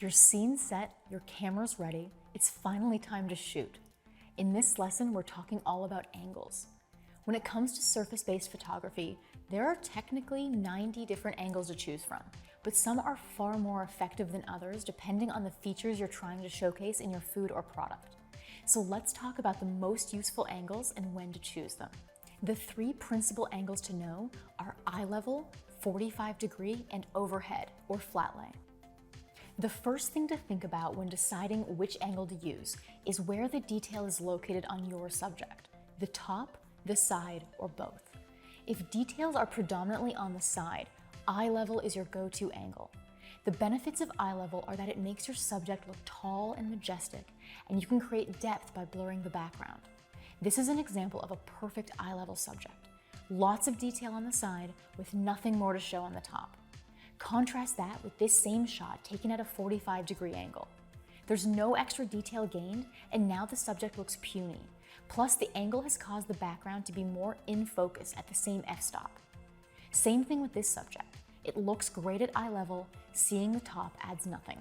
Your scene's set, your camera's ready, it's finally time to shoot. In this lesson, we're talking all about angles. When it comes to surface-based photography, there are technically 90 different angles to choose from, but some are far more effective than others depending on the features you're trying to showcase in your food or product. So let's talk about the most useful angles and when to choose them. The three principal angles to know are eye level, 45 degree, and overhead or flat lay. The first thing to think about when deciding which angle to use is where the detail is located on your subject, the top, the side, or both. If details are predominantly on the side, eye level is your go-to angle. The benefits of eye level are that it makes your subject look tall and majestic, and you can create depth by blurring the background. This is an example of a perfect eye level subject. Lots of detail on the side with nothing more to show on the top. Contrast that with this same shot taken at a 45 degree angle. There's no extra detail gained, and now the subject looks puny. Plus, the angle has caused the background to be more in focus at the same f-stop. Same thing with this subject. It looks great at eye level, seeing the top adds nothing.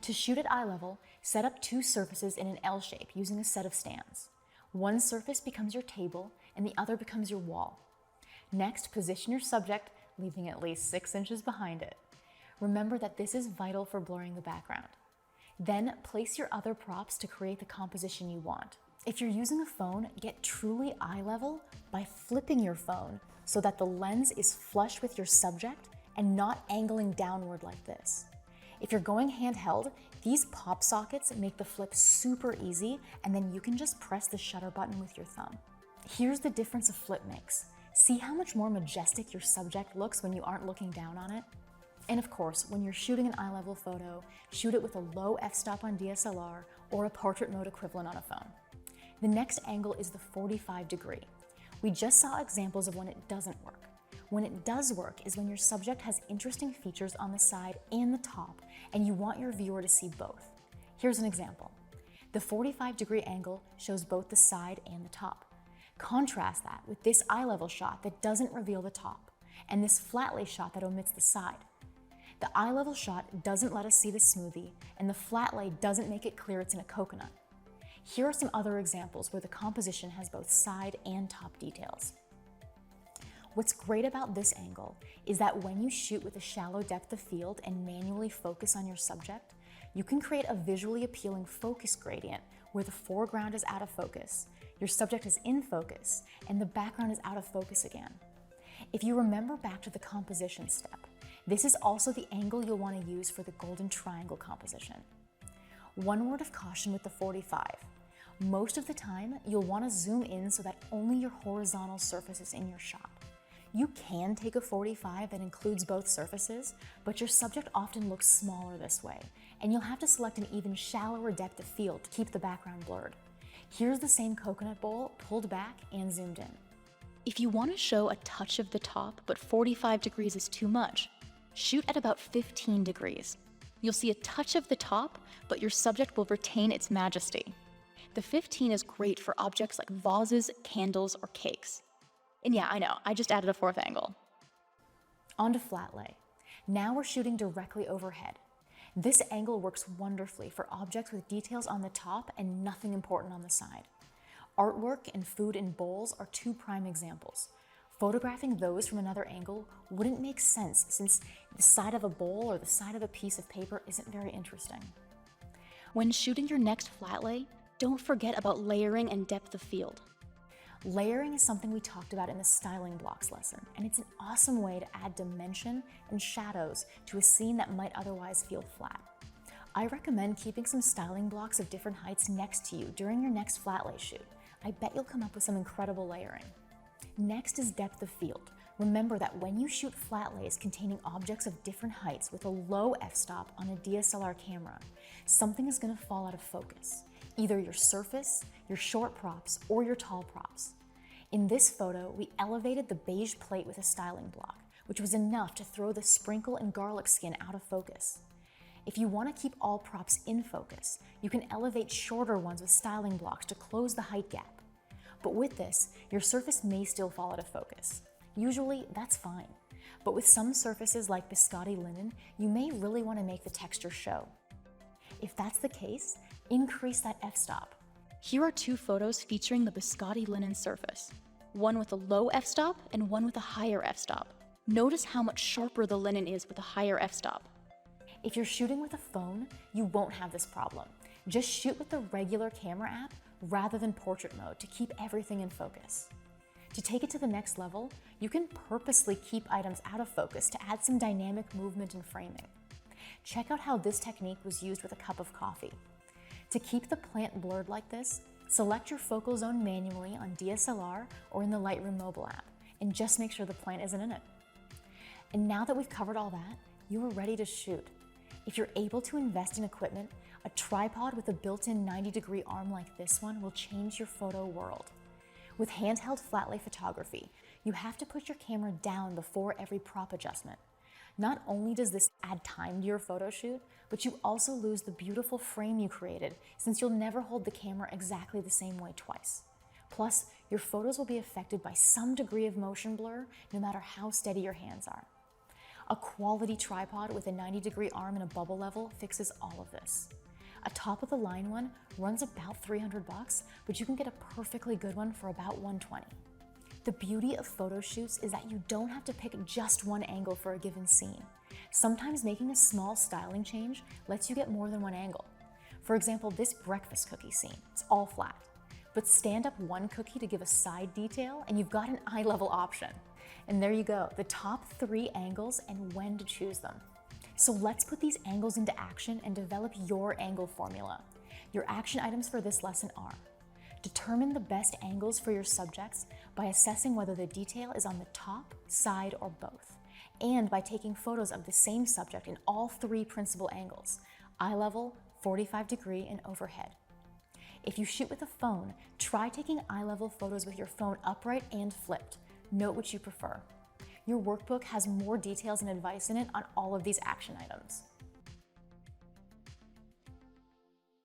To shoot at eye level, set up two surfaces in an L shape using a set of stands. One surface becomes your table, and the other becomes your wall. Next, position your subject, leaving at least 6 inches behind it. Remember that this is vital for blurring the background. Then place your other props to create the composition you want. If you're using a phone, get truly eye level by flipping your phone so that the lens is flush with your subject and not angling downward like this. If you're going handheld, these pop sockets make the flip super easy, and then you can just press the shutter button with your thumb. Here's the difference a flip makes. See how much more majestic your subject looks when you aren't looking down on it? And of course, when you're shooting an eye level photo, shoot it with a low f-stop on DSLR or a portrait mode equivalent on a phone. The next angle is the 45 degree. We just saw examples of when it doesn't work. When it does work is when your subject has interesting features on the side and the top, and you want your viewer to see both. Here's an example. The 45 degree angle shows both the side and the top. Contrast that with this eye level shot that doesn't reveal the top, and this flat lay shot that omits the side. The eye level shot doesn't let us see the smoothie, and the flat lay doesn't make it clear it's in a coconut. Here are some other examples where the composition has both side and top details. What's great about this angle is that when you shoot with a shallow depth of field and manually focus on your subject, you can create a visually appealing focus gradient where the foreground is out of focus, your subject is in focus, and the background is out of focus again. If you remember back to the composition step, this is also the angle you'll want to use for the golden triangle composition. One word of caution with the 45. Most of the time, you'll want to zoom in so that only your horizontal surface is in your shot. You can take a 45 that includes both surfaces, but your subject often looks smaller this way, and you'll have to select an even shallower depth of field to keep the background blurred. Here's the same coconut bowl pulled back and zoomed in. If you want to show a touch of the top, but 45 degrees is too much, shoot at about 15 degrees. You'll see a touch of the top, but your subject will retain its majesty. The 15 is great for objects like vases, candles, or cakes. And yeah, I know, I just added a fourth angle. On to flat lay. Now we're shooting directly overhead. This angle works wonderfully for objects with details on the top and nothing important on the side. Artwork and food in bowls are two prime examples. Photographing those from another angle wouldn't make sense since the side of a bowl or the side of a piece of paper isn't very interesting. When shooting your next flat lay, don't forget about layering and depth of field. Layering is something we talked about in the styling blocks lesson, and it's an awesome way to add dimension and shadows to a scene that might otherwise feel flat. I recommend keeping some styling blocks of different heights next to you during your next flat lay shoot. I bet you'll come up with some incredible layering. Next is depth of field. Remember that when you shoot flat lays containing objects of different heights with a low f-stop on a DSLR camera, something is going to fall out of focus. Either your surface, your short props, or your tall props. In this photo, we elevated the beige plate with a styling block, which was enough to throw the sprinkle and garlic skin out of focus. If you want to keep all props in focus, you can elevate shorter ones with styling blocks to close the height gap. But with this, your surface may still fall out of focus. Usually, that's fine. But with some surfaces like biscotti linen, you may really want to make the texture show. If that's the case, increase that f-stop. Here are two photos featuring the biscotti linen surface, one with a low f-stop and one with a higher f-stop. Notice how much sharper the linen is with a higher f-stop. If you're shooting with a phone, you won't have this problem. Just shoot with the regular camera app rather than portrait mode to keep everything in focus. To take it to the next level, you can purposely keep items out of focus to add some dynamic movement and framing. Check out how this technique was used with a cup of coffee. To keep the plant blurred like this, select your focal zone manually on DSLR or in the Lightroom mobile app, and just make sure the plant isn't in it. And now that we've covered all that, you are ready to shoot. If you're able to invest in equipment, a tripod with a built-in 90-degree arm like this one will change your photo world. With handheld flat lay photography, you have to put your camera down before every prop adjustment. Not only does this add time to your photo shoot, but you also lose the beautiful frame you created since you'll never hold the camera exactly the same way twice. Plus, your photos will be affected by some degree of motion blur no matter how steady your hands are. A quality tripod with a 90-degree arm and a bubble level fixes all of this. A top-of-the-line one runs about $300, but you can get a perfectly good one for about $120. The beauty of photo shoots is that you don't have to pick just one angle for a given scene. Sometimes making a small styling change lets you get more than one angle. For example, this breakfast cookie scene, it's all flat. But stand up one cookie to give a side detail and you've got an eye-level option. And there you go, the top 3 angles and when to choose them. So let's put these angles into action and develop your angle formula. Your action items for this lesson are: determine the best angles for your subjects by assessing whether the detail is on the top, side, or both, and by taking photos of the same subject in all 3 principal angles: eye level, 45 degree, and overhead. If you shoot with a phone, try taking eye level photos with your phone upright and flipped. Note which you prefer. Your workbook has more details and advice in it on all of these action items.